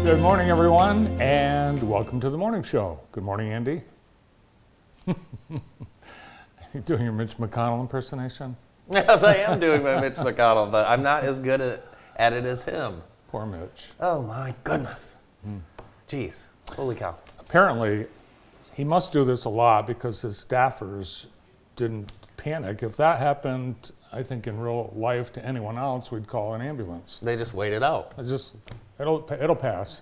Good morning, everyone, and welcome to the morning show. Good morning, Andy. You doing your Mitch McConnell impersonation? Yes, I am doing my Mitch McConnell, but I'm not as good at it as him. Poor Mitch. Oh my goodness. Jeez, holy cow. Apparently, he must do this a lot because his staffers didn't panic. If that happened, I think in real life to anyone else, we'd call an ambulance. They just wait it out. It'll pass.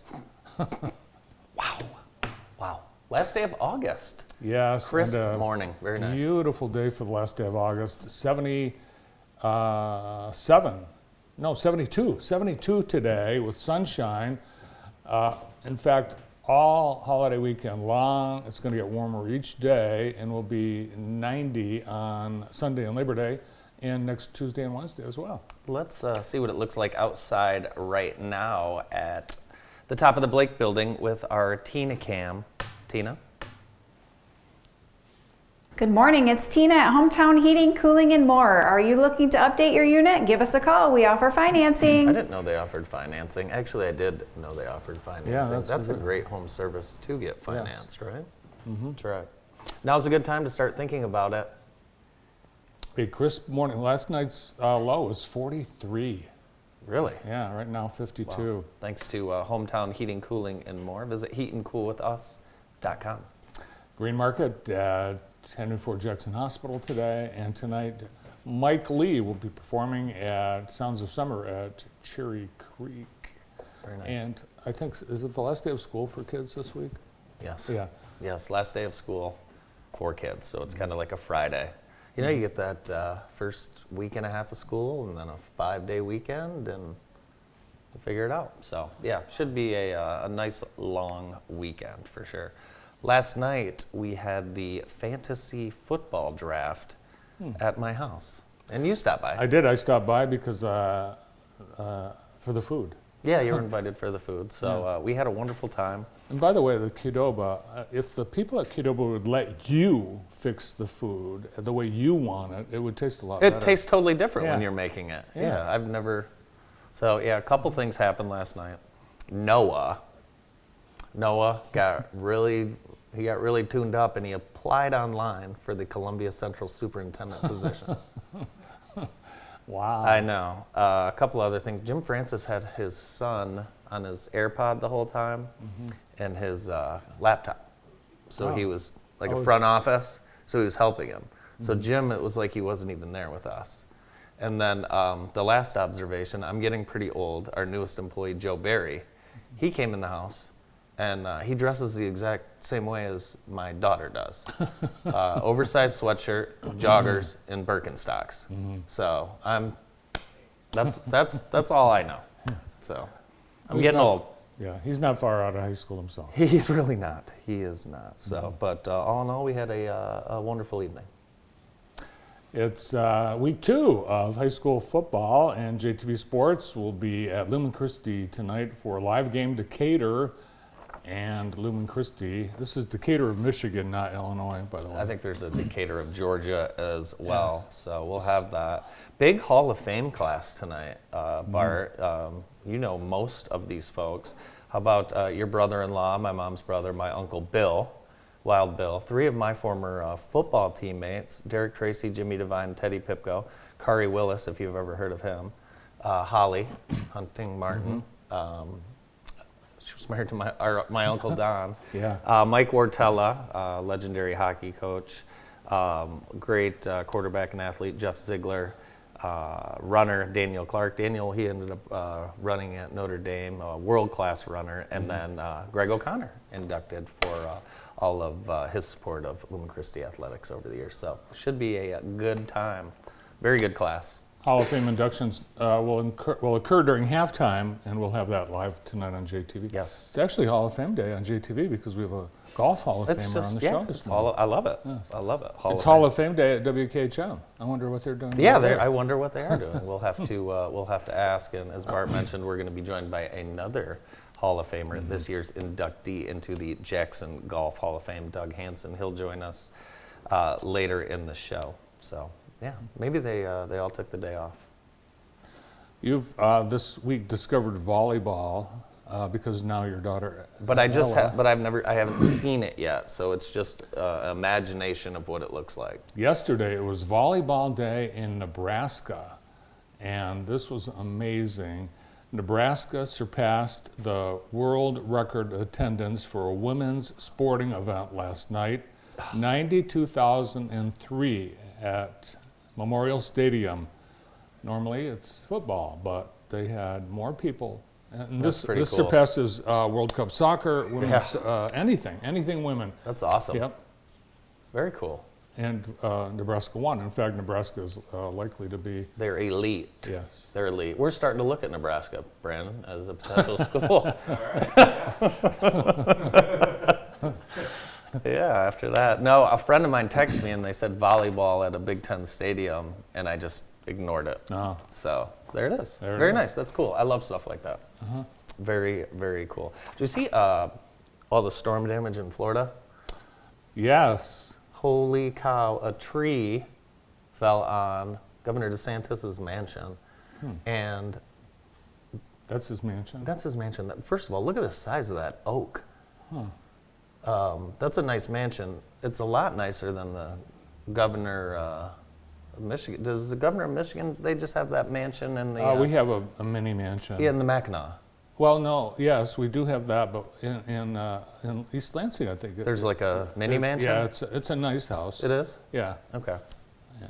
Wow. Last day of August. Yes. Crisp and morning. Very nice. Beautiful day for the last day of August. 72 today with sunshine. In fact, all holiday weekend long, it's going to get warmer each day and will be 90 on Sunday and Labor Day and next Tuesday and Wednesday as well. Let's see what it looks like outside right now at the top of the Blake building with our Tina cam. Tina? Good morning, it's Tina at Hometown Heating, Cooling, and More. Are you looking to update your unit? Give us a call. We offer financing. I didn't know they offered financing. Actually, I did know they offered financing. Yeah, that's a great home service to get financed, right? Mm-hmm. That's right. Now's a good time to start thinking about it. A crisp morning. Last night's low was 43. Really? Yeah, right now 52. Wow. Thanks to Hometown Heating, Cooling, and More. Visit heatandcoolwithus.com. Green Market at Henry Ford Jackson Hospital today, and tonight Mike Lee will be performing at Sounds of Summer at Cherry Creek. Very nice. And I think, is it the last day of school for kids this week? Yes. Yeah. Yes, last day of school for kids, so it's kind of like a Friday. You know, you get that first week and a half of school and then a 5-day weekend, and you figure it out. So, yeah, should be a nice long weekend for sure. Last night, we had the fantasy football draft at my house, and you stopped by. I did. I stopped by because for the food. Yeah, you were invited for the food, so we had a wonderful time. And by the way, the Qdoba, if the people at Qdoba would let you fix the food the way you want it, it would taste a lot better. It tastes totally different when Yeah. you're making it. Yeah. Yeah, I've never. So yeah, a couple things happened last night. Noah got really tuned up, and he applied online for the Columbia Central Superintendent position. Wow. I know. A couple other things. Jim Francis had his son on his AirPod the whole time, and his laptop. So he was like a front office, so he was helping him. So Jim, it was like he wasn't even there with us. And then the last observation, I'm getting pretty old. Our newest employee, Joe Barry, he came in the house, and he dresses the exact same way as my daughter does. Oversized sweatshirt, joggers, and Birkenstocks. So that's all I know. So I'm getting old. Yeah, he's not far out of high school himself. He's really not. He is not. So, but all in all, we had a wonderful evening. It's week 2 of high school football, and JTV Sports will be at Lumen Christi tonight for a live game. Decatur and Lumen Christi. This is Decatur of Michigan, not Illinois, by the way. I think there's a Decatur of Georgia as well. Yes. So we'll have that. Big Hall of Fame class tonight, Bart. You know most of these folks. How about your brother-in-law, my mom's brother, my uncle Bill, Wild Bill, 3 of my former football teammates, Derek Tracy, Jimmy Devine, Teddy Pipko, Kari Willis, if you've ever heard of him, Holly Hunting Martin. She was married to my uncle Don. Yeah. Mike Wartella, legendary hockey coach, great quarterback and athlete, Jeff Ziegler, runner Daniel Clark. Daniel, he ended up running at Notre Dame, a world-class runner, and then Greg O'Connor, inducted for all of his support of Lumen Christi athletics over the years. So should be a good time. Very good class. Hall of Fame inductions will occur during halftime, and we'll have that live tonight on JTV. Yes. It's actually Hall of Fame Day on JTV because we have a golf Hall of Famer on the show this morning. I love it. Yes. I love it. It's Hall of Fame Day at WKHM. I wonder what they're doing. Yeah, I wonder what they are doing. We'll have to ask. And as Bart mentioned, we're going to be joined by another Hall of Famer, this year's inductee into the Jackson Golf Hall of Fame, Doug Hansen. He'll join us later in the show. So yeah, maybe they all took the day off. You've this week discovered volleyball. because now your daughter. But I Ella, I haven't seen it yet, so it's just imagination of what it looks like. Yesterday it was volleyball day in Nebraska, and this was amazing. Nebraska surpassed the world record attendance for a women's sporting event last night, 92,003 at Memorial Stadium. Normally it's football, but they had more people. And That's pretty this cool. surpasses World Cup soccer, women's, anything women. That's awesome. Yep. Very cool. And Nebraska won. In fact, Nebraska is likely to be, They're elite. yes. They're elite. We're starting to look at Nebraska, Brandon, as a potential school. Yeah, after that. No, a friend of mine texted me and they said volleyball at a Big Ten stadium, and I just ignored it. No. So there it is. There it Very is. nice. That's cool. I love stuff like that. Very, very cool. Do you see all the storm damage in Florida? Yes. Holy cow, a tree fell on Governor DeSantis' mansion. And That's his mansion. that's his mansion. First of all, look at the size of that oak. That's a nice mansion. It's a lot nicer than the governor of Michigan. Does the governor of Michigan, they just have that mansion in the... We have a mini mansion. yeah, in the Mackinac. Well, no, yes, we do have that, but in East Lansing, I think. There's like a mini mansion? Yeah, it's a nice house. It is? Yeah. Okay.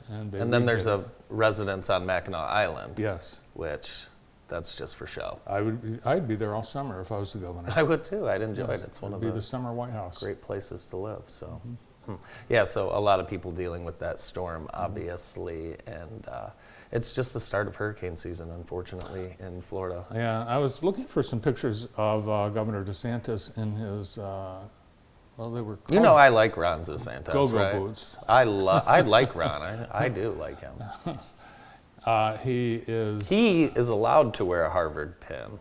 And And then there's a residence on Mackinac Island, Yes. which that's just for show. I'd be there all summer if I was the governor. I would too. I'd enjoy Yes, it. It's one it'd of be the the summer White House. great places to live. So, yeah. So a lot of people dealing with that storm, Mm-hmm. obviously, and it's just the start of hurricane season, unfortunately, in Florida. Yeah, I was looking for some pictures of Governor DeSantis in his, well, they were You know, I like Ron DeSantis, go-go right? boots. I like Ron. I do like him. He is. He is allowed to wear a Harvard pin.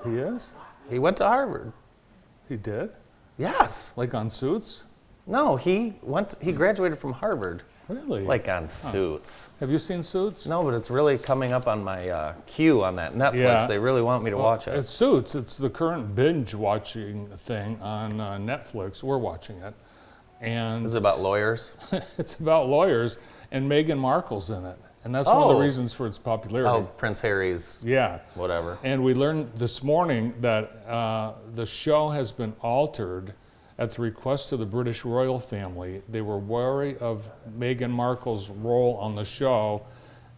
He is? He went to Harvard. He did? Yes. Like on Suits? No, he graduated from Harvard. Really? Like on Suits. Have you seen Suits? No, but it's really coming up on my queue on that Netflix. Yeah. They really want me to watch it. It's Suits. It's the current binge watching thing on Netflix. We're watching it. And Is it about lawyers? it's about lawyers, and Meghan Markle's in it. And that's one of Oh. the reasons for its popularity. Oh, Prince Harry's Yeah. whatever. And we learned this morning that the show has been altered at the request of the British royal family. They were wary of Meghan Markle's role on the show.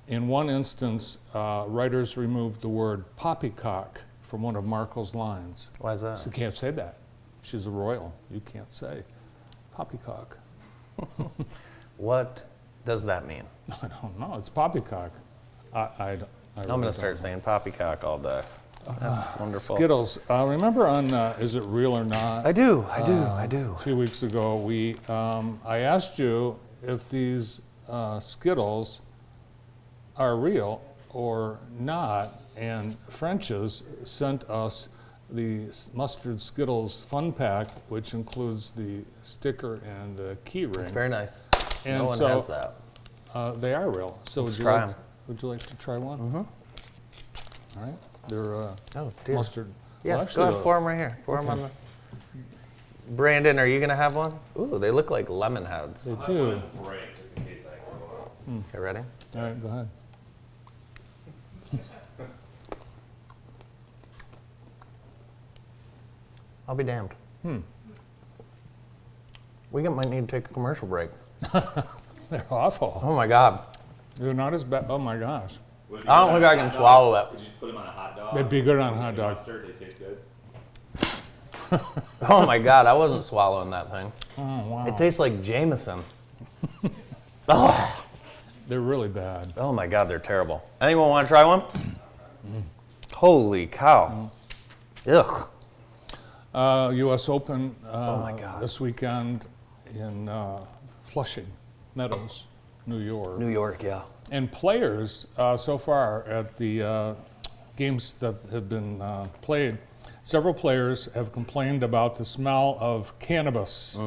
In one instance, writers removed the word poppycock from one of Markle's lines. Why is that? So you can't say that. She's a royal. You can't say poppycock. What does that mean? I don't know. It's poppycock. I I'm going to start saying poppycock all day. That's wonderful. Skittles. Remember on Is It Real or Not? I do. A few weeks ago, I asked you if these Skittles are real or not, and French's sent us the Mustard Skittles Fun Pack, which includes the sticker and the key ring. It's very nice. And no one so, has that. They are real. So Let's try 'em. would you like to try one? Mm-hmm. All right. They're Oh, dear. mustard. Yeah, well, go actually, ahead, pour them right here. Pour them on the... Brandon, are you going to have one? Ooh, they look like lemon heads. They do. break just in case I go out. Okay, ready? All right, go ahead. I'll be damned. We might need to take a commercial break. They're awful. Oh my God. They're not as bad. Oh my gosh. I don't think I can swallow that. Would you just put them on a hot dog? They'd be good on a hot dog. Mustard, they taste good. Oh my God, I wasn't swallowing that thing. Oh wow. It tastes like Jameson. Oh, They're really bad. oh my God, they're terrible. Anyone want to try one? Holy cow. Ugh. U.S. Open my God. this weekend in Flushing Meadows, New York. New York, yeah. And players so far at the games that have been played, several players have complained about the smell of cannabis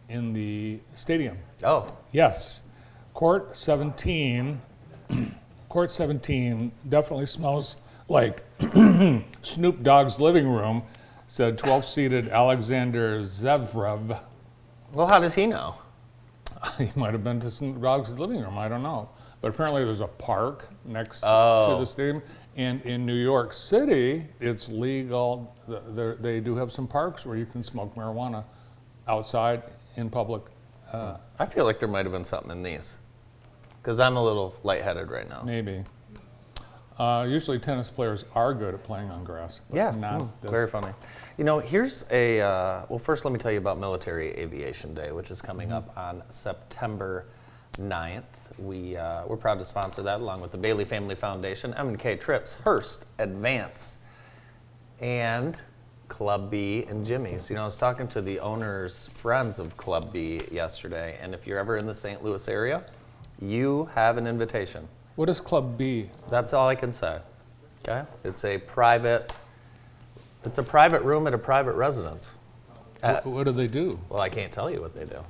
in the stadium. Oh, Yes, court 17 definitely smells Like Snoop Dogg's living room said 12-seated Alexander Zverev. Well, how does he know? He might have been to Snoop Dogg's living room, I don't know. But apparently there's a park next to Oh. the stadium. And in New York City, it's legal. They do have some parks where you can smoke marijuana outside in public. I feel like there might have been something in these, because I'm a little lightheaded right now. Maybe. Usually tennis players are good at playing on grass. But Yeah, not this. very funny. You know, here's a, well, first let me tell you about Military Aviation Day, which is coming up on September 9th. We're proud to sponsor that along with the Bailey Family Foundation, M&K Trips, Hearst, Advance, and Club B and Jimmy's. You know, I was talking to the owner's friends of Club B yesterday, and if you're ever in the St. Louis area, you have an invitation. What is Club B? That's all I can say. Okay? It's a private room at a private residence. What do they do? Well, I can't tell you what they do,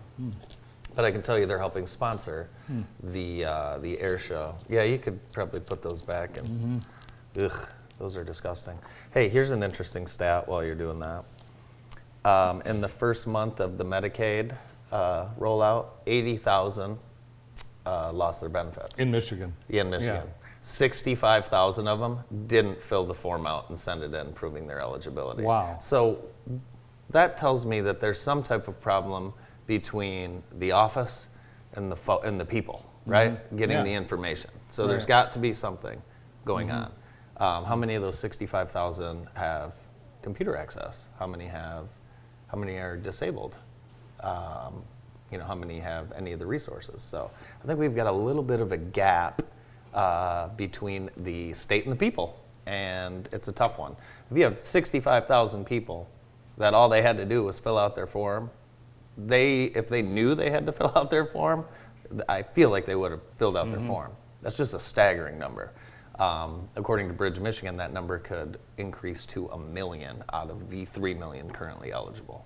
but I can tell you they're helping sponsor the air show. Yeah, you could probably put those back, and ugh, those are disgusting. Hey, here's an interesting stat while you're doing that. In the first month of the Medicaid rollout, 80,000 lost their benefits. In Michigan. Yeah, in Michigan. 65,000 of them didn't fill the form out and send it in, proving their eligibility. Wow. So that tells me that there's some type of problem between the office and the people, right? Getting Yeah. the information. So there's Right. got to be something going on. How many of those 65,000 have computer access? How many are disabled? You know, how many have any of the resources? So I think we've got a little bit of a gap between the state and the people, and it's a tough one. If you have 65,000 people that all they had to do was fill out their form, if they knew they had to fill out their form, I feel like they would have filled out their form. That's just a staggering number. According to Bridge, Michigan, that number could increase to 1 million out of the 3 million currently eligible.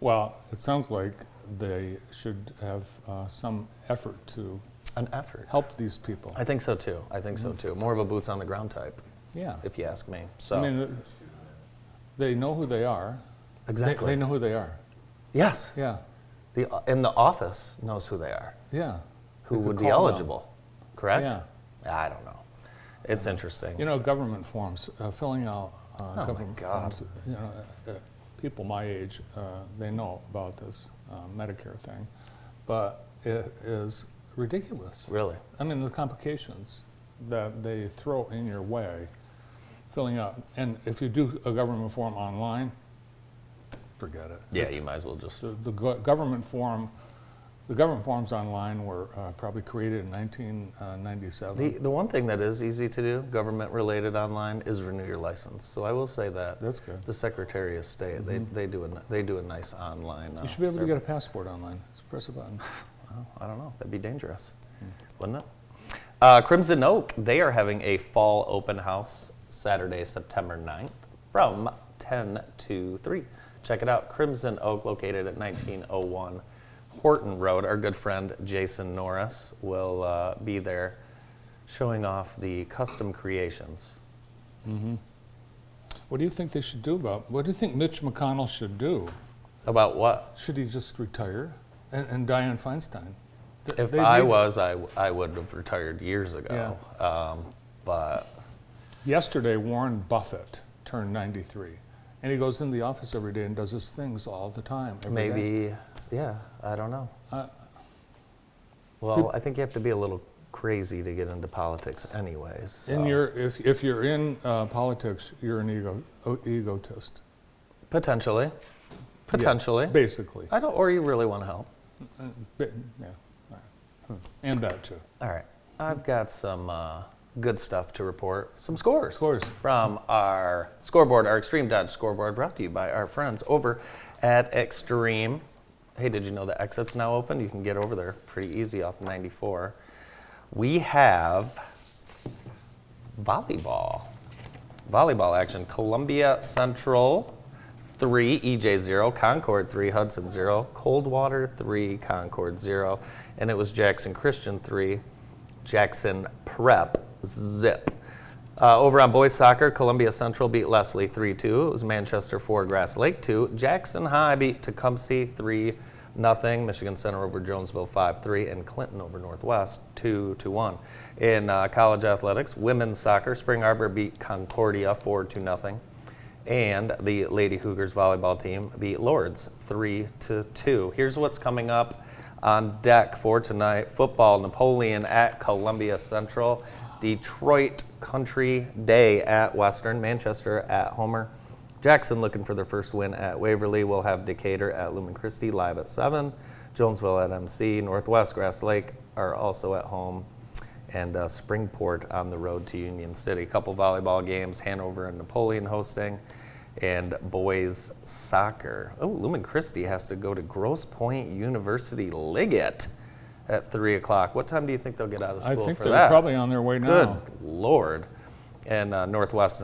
Well, it sounds like they should have some effort to An effort. help these people. I think so too. More of a boots on the ground type, Yeah. if you ask me. So I mean, they know who they are. exactly. They know who they are. Yes. Yeah. And the office knows who they are. Yeah. Who They could would be call them. eligible? Correct. Yeah. I don't know. It's interesting. You know, government forms, filling out my government God. forms, you know, people my age, they know about this Medicare thing, but it is ridiculous. Really. I mean, the complications that they throw in your way, filling out, and if you do a government form online, forget it. Yeah, It's- you might as well just. the government form, the government forms online were probably created in 1997. The one thing that is easy to do, government related online, is renew your license. So I will say that. That's good. The Secretary of State, they do a nice online. You should be able to get a passport online. Just press a button. Well, I don't know. That'd be dangerous, wouldn't it? Crimson Oak, they are having a fall open house Saturday, September 9th from 10 to 3. Check it out. Crimson Oak, located at 1901 Horton Road. Our good friend Jason Norris will be there showing off the custom creations. What do you think they should do about? What do you think Mitch McConnell should do? About what? Should he just retire? And Dianne Feinstein? If They I need to- was, I would have retired years ago. But Yesterday, Warren Buffett turned 93, and he goes in the office every day and does his things all the time. every day. maybe, yeah, I don't know. Uh, Well, I think you have to be a little crazy to get into politics anyways. So. if you're in politics, you're an egotist. Potentially. Yeah, basically. I don't, or you really want to help. Yeah. All right. And that too. All right. I've got some good stuff to report. Some scores. Scores. From our scoreboard, our Extreme Dodge scoreboard, brought to you by our friends over at Extreme. Hey, did you know the exit's now open? You can get over there pretty easy off 94. We have volleyball. Volleyball action. Columbia Central 3, EJ 0, Concord 3, Hudson 0, Coldwater 3, Concord 0, and it was Jackson Christian 3, Jackson Prep zip. Over on boys soccer, Columbia Central beat Leslie 3-2. It was Manchester 4, Grass Lake 2. Jackson High beat Tecumseh 3-0. Michigan Center over Jonesville 5-3, and Clinton over Northwest 2-1. In college athletics, women's soccer, Spring Arbor beat Concordia 4-0. And the Lady Cougars volleyball team beat Lourdes 3-2. Here's what's coming up on deck for tonight. Football, Napoleon at Columbia Central. Detroit Country Day at Western. Manchester at Homer. Jackson looking for their first win at Waverly. We'll have Decatur at Lumen Christi live at 7. Jonesville at MC. Northwest Grass Lake are also at home. And Springport on the road to Union City. A couple volleyball games, Hanover and Napoleon hosting. And boys soccer. Oh, Lumen Christi has to go to Grosse Pointe University Liggett at 3 o'clock. What time do you think they'll get out of school I think for they're that? probably on their way now. Good Lord. And Northwest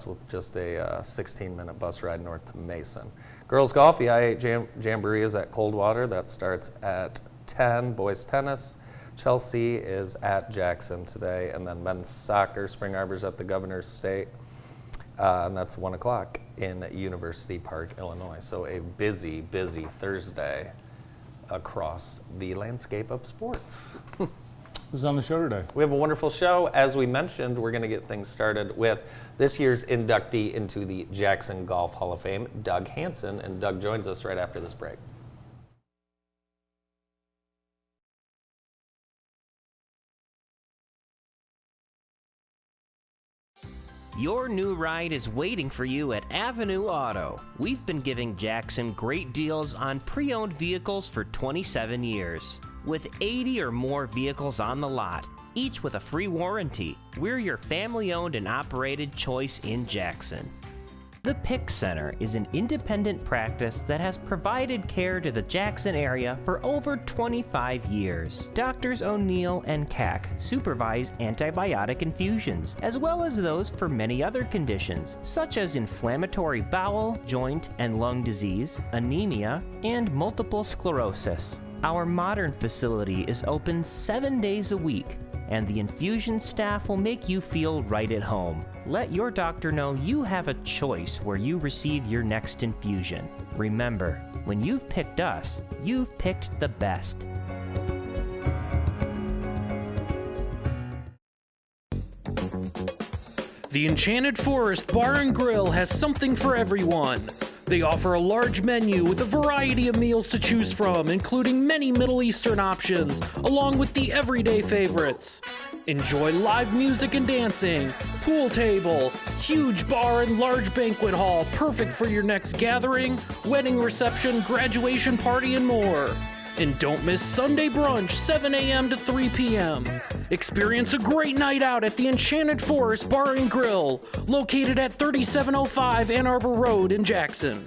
with just a 16-minute bus ride north to Mason. Girls golf, the I-8 Jamboree is at Coldwater. That starts at 10. Boys tennis, Chelsea is at Jackson today. And then men's soccer, Spring Arbor's at the Governor's State. And that's 1 o'clock in University Park, Illinois. So a busy, busy Thursday across the landscape of sports. Who's on the show today? We have a wonderful show. As we mentioned, we're going to get things started with this year's inductee into the Jackson Golf Hall of Fame, Doug Hansen. And Doug joins us right after this break. Your new ride is waiting for you at Avenue Auto. We've been giving Jackson great deals on pre-owned vehicles for 27 years. With 80 or more vehicles on the lot, each with a free warranty, we're your family-owned and operated choice in Jackson. The Pick Center is an independent practice that has provided care to the Jackson area for over 25 years. Doctors O'Neill and Cack supervise antibiotic infusions, as well as those for many other conditions, such as inflammatory bowel, joint, and lung disease, anemia, and multiple sclerosis. Our modern facility is open 7 days a week, and the infusion staff will make you feel right at home. Let your doctor know you have a choice where you receive your next infusion. Remember, when you've picked us, you've picked the best. The Enchanted Forest Bar and Grill has something for everyone. They offer a large menu with a variety of meals to choose from, including many Middle Eastern options, along with the everyday favorites. Enjoy live music and dancing, pool table, huge bar and large banquet hall, perfect for your next gathering, wedding reception, graduation party, and more. And don't miss Sunday brunch, 7 a.m. to 3 p.m. Experience a great night out at the Enchanted Forest Bar and Grill, located at 3705 Ann Arbor Road in Jackson.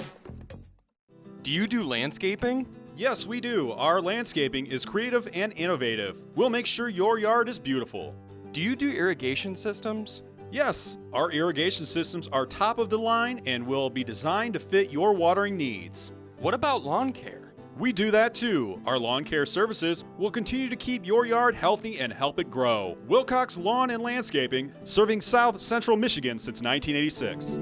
Do you do landscaping? Yes, we do. Our landscaping is creative and innovative. We'll make sure your yard is beautiful. Do you do irrigation systems? Yes, our irrigation systems are top of the line and will be designed to fit your watering needs. What about lawn care? We do that too. Our lawn care services will continue to keep your yard healthy and help it grow. Wilcox Lawn and Landscaping, serving South Central Michigan since 1986.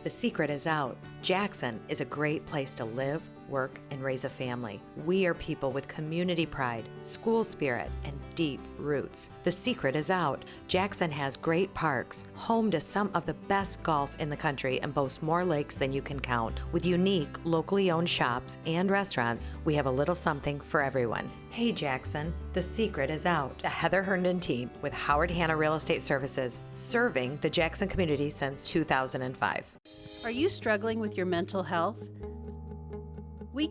The secret is out. Jackson is a great place to live, work, and raise a family. We are people with community pride, school spirit, and deep roots. The secret is out. Jackson has great parks, home to some of the best golf in the country, and boasts more lakes than you can count. With unique, locally owned shops and restaurants, we have a little something for everyone. Hey Jackson, the secret is out. The Heather Herndon team with Howard Hanna Real Estate Services, serving the Jackson community since 2005. Are you struggling with your mental health?